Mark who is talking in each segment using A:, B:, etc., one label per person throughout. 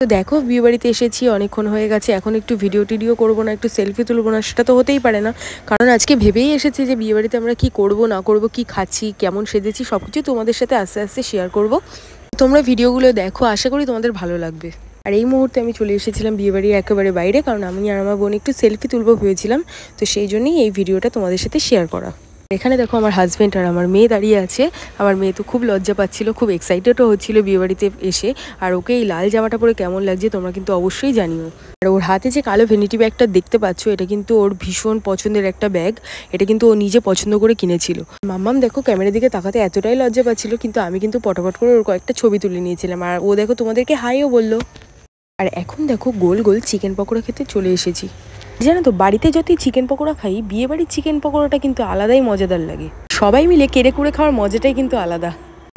A: তো দেখো বিয়ে বাড়িতে এসেছি, অনেকক্ষণ হয়ে গেছে, এখন একটু ভিডিও করবো না, একটু সেলফি তুলবো না, সেটা তো হতেই পারে না। কারণ আজকে ভেবেই এসেছি যে বিয়ে বাড়িতে আমরা কি করব না করব, কি খাচ্ছি, কেমন সেজেছি, সব কিছু তোমাদের সাথে আস্তে আস্তে শেয়ার করব। তোমরা ভিডিওগুলো দেখো, আশা করি তোমাদের ভালো লাগবে। আর এই মুহূর্তে আমি চলে এসেছিলাম বিয়েবাড়ির একেবারে বাইরে, কারণ আমি আর আমার বোন একটু সেলফি তুলবো ভেবেছিলাম। তো সেই জন্যই এই ভিডিওটা তোমাদের সাথে শেয়ার করা। এখানে দেখো আমার হাজব্যান্ড আর আমার মেয়ে দাঁড়িয়ে আছে। আমার মেয়ে তো খুব লজ্জা পাচ্ছিল, খুব এক্সাইটেডও হচ্ছিল বিয়েবাড়িতে এসে। আর ওকে এই লাল জামাটা পরে কেমন লাগছে তোমরা কিন্তু অবশ্যই জানিও। আর ওর হাতে যে কালো ভ্যানিটি ব্যাগটা দেখতে পাচ্ছ, এটা কিন্তু ওর ভীষণ পছন্দের একটা ব্যাগ। এটা কিন্তু ও নিজে পছন্দ করে কিনেছিল। মাম্মাম দেখো ক্যামেরার দিকে তাকাতে এতটাই লজ্জা পাচ্ছিল, কিন্তু আমি কিন্তু পটাপট করে ওর কয়েকটা ছবি তুলে নিয়েছিলাম। আর ও দেখো তোমাদেরকে হাইও বললো। আর এখন দেখো গোল গোল চিকেন পকোড়া খেতে চলে এসেছি। জানো তো, বাড়িতে যতই চিকেন পকোড়া খাই, বিয়ে বাড়ির চিকেন পকোড়াটা কিন্তু আলাদাই মজাদার লাগে। সবাই মিলে কেড়ে কুড়ে খাওয়ার মজাটাই কিন্তু আলাদা।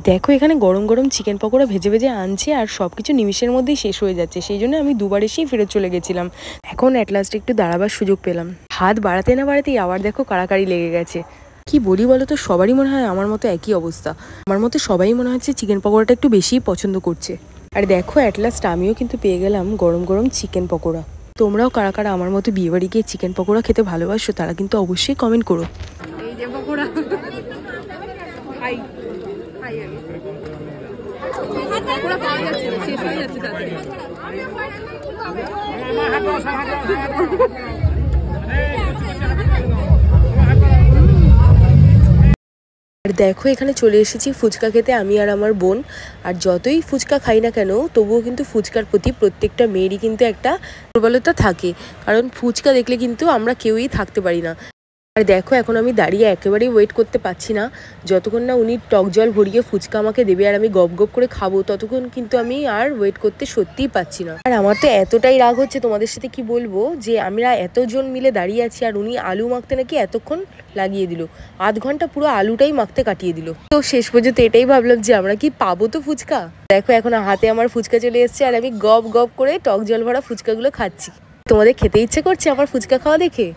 A: দেখো এখানে গরম গরম চিকেন পকোড়া ভেজে ভেজে আনছে, আর সব কিছু নিমিষের মধ্যেই শেষ হয়ে যাচ্ছে। সেই জন্য আমি দুবার এসেই ফেরত চলে গেছিলাম। এখন অ্যাট লাস্ট একটু দাঁড়াবার সুযোগ পেলাম। হাত বাড়াতে না বাড়াতেই আবার দেখো কাড়াকাড়ি লেগে গেছে। কি বলি বলো তো, সবারই মনে হয় আমার মতো একই অবস্থা। আমার মতো সবাই মনে হচ্ছে চিকেন পকোড়াটা একটু বেশিই পছন্দ করছে। আর দেখো অ্যাট লাস্ট আমিও কিন্তু পেয়ে গেলাম গরম গরম চিকেন পকোড়া। তোমরাও কারা কারা আমার মতো বিয়েবাড়ি গিয়ে চিকেন পকোড়া খেতে ভালোবাসো, তারা কিন্তু অবশ্যই কমেন্ট করো।
B: এই যে পকোড়া খাই খাই আমি। পকোড়া পাওয়া যাচ্ছে না, শেষ হয়ে যাচ্ছে তাড়াতাড়ি।
A: আর দেখো এখানে চলে এসেছি ফুচকা খেতে আমি আর আমার বোন। আর যতই ফুচকা খাই না কেন, তবুও কিন্তু ফুচকার প্রতি প্রত্যেকটা মেয়েরই কিন্তু একটা দুর্বলতা থাকে। কারণ ফুচকা দেখলে কিন্তু আমরা কেউই থাকতে পারি না। আর দেখো এখন আমি দাঁড়িয়ে একেবারেই ওয়েট করতে পারছি না। যতক্ষণ না উনি টক জল ভরিয়ে ফুচকা আমাকে দেবে আর আমি গপ গপ করে খাবো, ততক্ষণ কিন্তু আমি আর ওয়েট করতে সত্যিই পাচ্ছি না। আর আমার তো এতটাই রাগ হচ্ছে, তোমাদের সাথে কি বলবো, যে আমরা এতজন মিলে দাঁড়িয়ে আছি আর উনি আলু মাখতে নাকি এতক্ষণ লাগিয়ে দিল। আধ ঘন্টা পুরো আলুটাই মাখতে কাটিয়ে দিল। তো শেষ পর্যন্ত এটাই ভাবলাম যে আমরা কি পাবো তো ফুচকা। দেখো এখন হাতে আমার ফুচকা চলে এসছে, আর আমি গপ গপ করে টক জল ভরা ফুচকাগুলো খাচ্ছি। তোমাদের খেতে ইচ্ছে করছে আমার ফুচকা খাওয়া দেখে?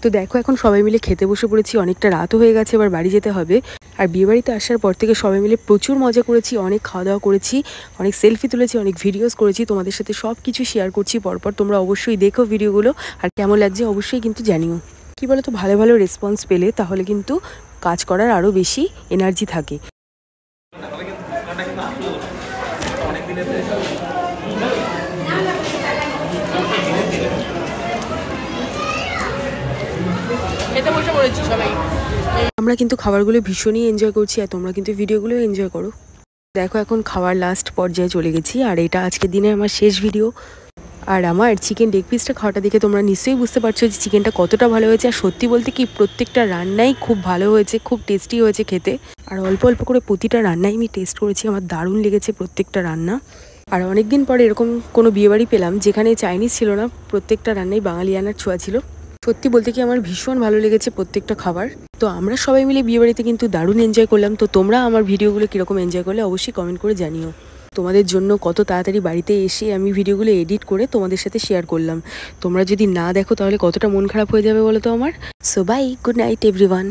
A: তো দেখো এখন সবাই মিলে খেতে বসে পড়েছি, অনেকটা রাতও হয়ে গেছে, এবার বাড়ি যেতে হবে। আর বিয়েবাড়িতে আসার পর থেকে সবাই মিলে প্রচুর মজা করেছি, অনেক খাওয়া দাওয়া করেছি, অনেক সেলফি তুলেছি, অনেক ভিডিওস করেছি। তোমাদের সাথে সব কিছু শেয়ার করছি পরপর। তোমরা অবশ্যই দেখো ভিডিওগুলো, আর কেমন লাগছে অবশ্যই কিন্তু জানিও। কি বলো তো, ভালো ভালো রেসপন্স পেলে তাহলে কিন্তু কাজ করার আরও বেশি এনার্জি থাকে। আমরা কিন্তু খাবারগুলো ভীষণই এনজয় করছি, আর তোমরা কিন্তু ভিডিওগুলো এনজয় করো। দেখো এখন খাওয়ার লাস্ট পর্যায়ে চলে গেছি, আর এটা আজকের দিনে আমার শেষ ভিডিও। আর আমার চিকেন লেগ পিসটা খাওয়াটা দেখে তোমরা নিশ্চয়ই বুঝতে পারছো যে চিকেনটা কতটা ভালো হয়েছে। আর সত্যি বলতে কি, প্রত্যেকটা রান্নাই খুব ভালো হয়েছে, খুব টেস্টি হয়েছে খেতে। আর অল্প অল্প করে প্রতিটা রান্নাই আমি টেস্ট করেছি, আমার দারুণ লেগেছে প্রত্যেকটা রান্না। আর অনেকদিন পরে এরকম কোনো বিয়েবাড়ি পেলাম যেখানে চাইনিজ ছিল না, প্রত্যেকটা রান্নাই বাঙালিয়ানার ছোঁয়া ছিল। সত্যি বলতে কি আমার ভীষণ ভালো লেগেছে প্রত্যেকটা খাবার। তো আমরা সবাই মিলে বিয়েবাড়িতে কিন্তু দারুণ এনজয় করলাম। তো তোমরা আমার ভিডিওগুলো কীরকম এনজয় করলে অবশ্যই কমেন্ট করে জানিও। তোমাদের জন্য কত তাড়াতাড়ি বাড়িতে এসে আমি ভিডিওগুলো এডিট করে তোমাদের সাথে শেয়ার করলাম। তোমরা যদি না দেখো তাহলে কতটা মন খারাপ হয়ে যাবে বলো তো আমার। So bye, good night everyone.